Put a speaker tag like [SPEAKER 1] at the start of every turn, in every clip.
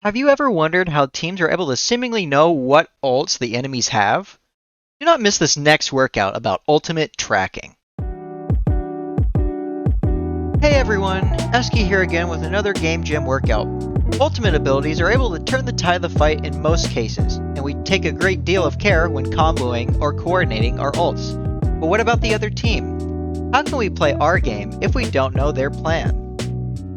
[SPEAKER 1] Have you ever wondered how teams are able to seemingly know what ults the enemies have? Do not miss this next workout about ultimate tracking. Hey everyone, Eski here again with another game gym workout. Ultimate abilities are able to turn the tide of the fight in most cases, and we take a great deal of care when comboing or coordinating our ults. But what about the other team? How can we play our game if we don't know their plan?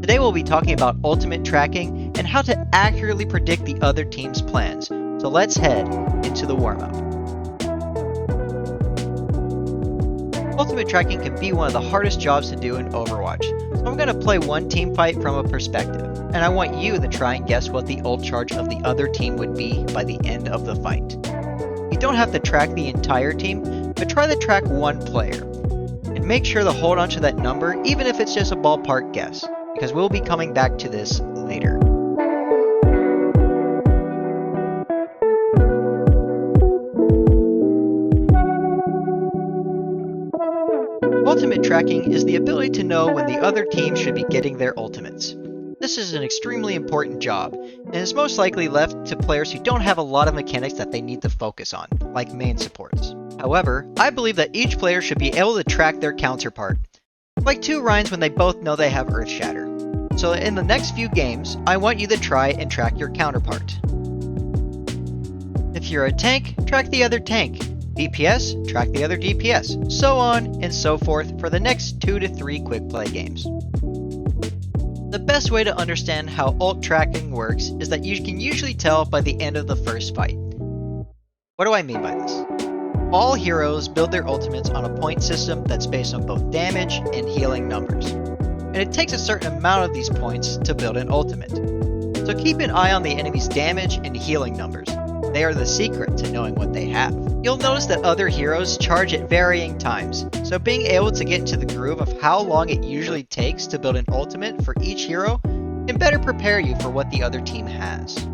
[SPEAKER 1] Today we'll be talking about ultimate tracking and how to accurately predict the other team's plans. So let's head into the warm-up. Ultimate tracking can be one of the hardest jobs to do in Overwatch. So I'm going to play one team fight from a perspective, and I want you to try and guess what the ult charge of the other team would be by the end of the fight. You don't have to track the entire team, but try to track one player. And make sure to hold on to that number even if it's just a ballpark guess, because we'll be coming back to this later. Ultimate tracking is the ability to know when the other team should be getting their ultimates. This is an extremely important job, and is most likely left to players who don't have a lot of mechanics that they need to focus on, like main supports. However, I believe that each player should be able to track their counterpart, like two Ryans when they both know they have Earth Shatter. So in the next few games, I want you to try and track your counterpart. If you're a tank, track the other tank. DPS, track the other DPS, so on and so forth for the next 2 to 3 quick play games. The best way to understand how ult tracking works is that you can usually tell by the end of the first fight. What do I mean by this? All heroes build their ultimates on a point system that's based on both damage and healing numbers. And it takes a certain amount of these points to build an ultimate. So keep an eye on the enemy's damage and healing numbers. They are the secret to knowing what they have. You'll notice that other heroes charge at varying times, so being able to get into the groove of how long it usually takes to build an ultimate for each hero can better prepare you for what the other team has.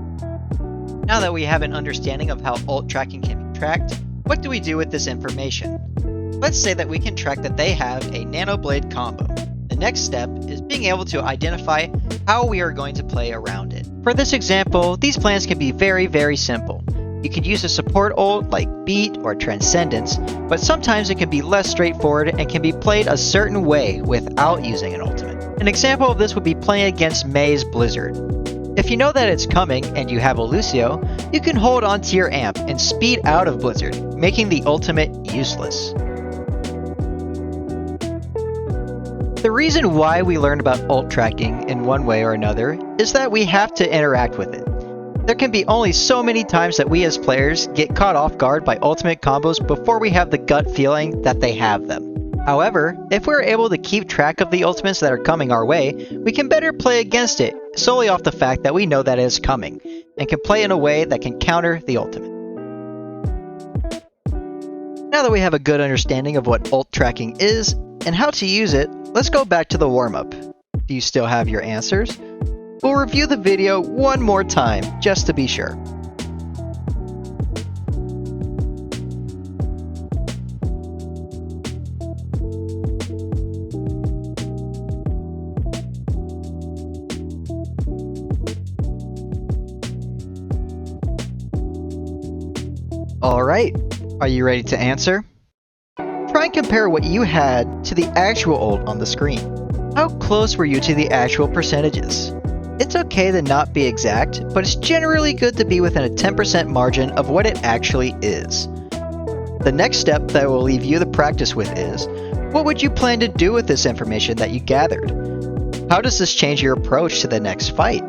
[SPEAKER 1] Now that we have an understanding of how ult tracking can be tracked, what do we do with this information? Let's say that we can track that they have a Nano Blade combo. The next step is being able to identify how we are going to play around it. For this example, these plans can be very simple. You could use a support ult like Beat or Transcendence, but sometimes it can be less straightforward and can be played a certain way without using an ultimate. An example of this would be playing against Mei's Blizzard. If you know that it's coming and you have a Lucio, you can hold on to your amp and speed out of Blizzard, making the ultimate useless. The reason why we learn about ult tracking in one way or another is that we have to interact with it. There can be only so many times that we as players get caught off guard by ultimate combos before we have the gut feeling that they have them. However, if we're able to keep track of the ultimates that are coming our way, we can better play against it solely off the fact that we know that it is coming, and can play in a way that can counter the ultimate. Now that we have a good understanding of what ult tracking is and how to use it, let's go back to the warm-up. Do you still have your answers? We'll review the video one more time, just to be sure. Alright, are you ready to answer? Try and compare what you had to the actual ult on the screen. How close were you to the actual percentages? It's okay to not be exact, but it's generally good to be within a 10% margin of what it actually is. The next step that I will leave you to practice with is, what would you plan to do with this information that you gathered? How does this change your approach to the next fight?